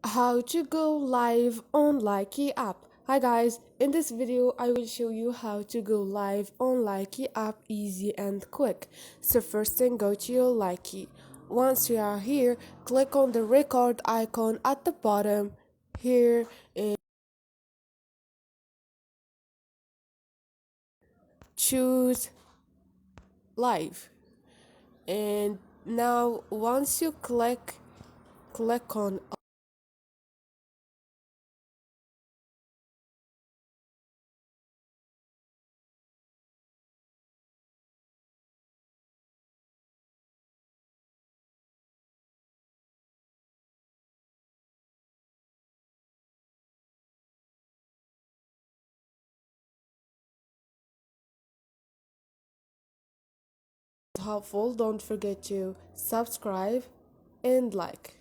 How to go live on Likee app. Hi guys, in this video I will show you how to go live on Likee app easy and quick. So first thing, go to your Likee. Once you are here, click on the record icon at the bottom here and choose live. And now once you click on helpful, don't forget to subscribe and like.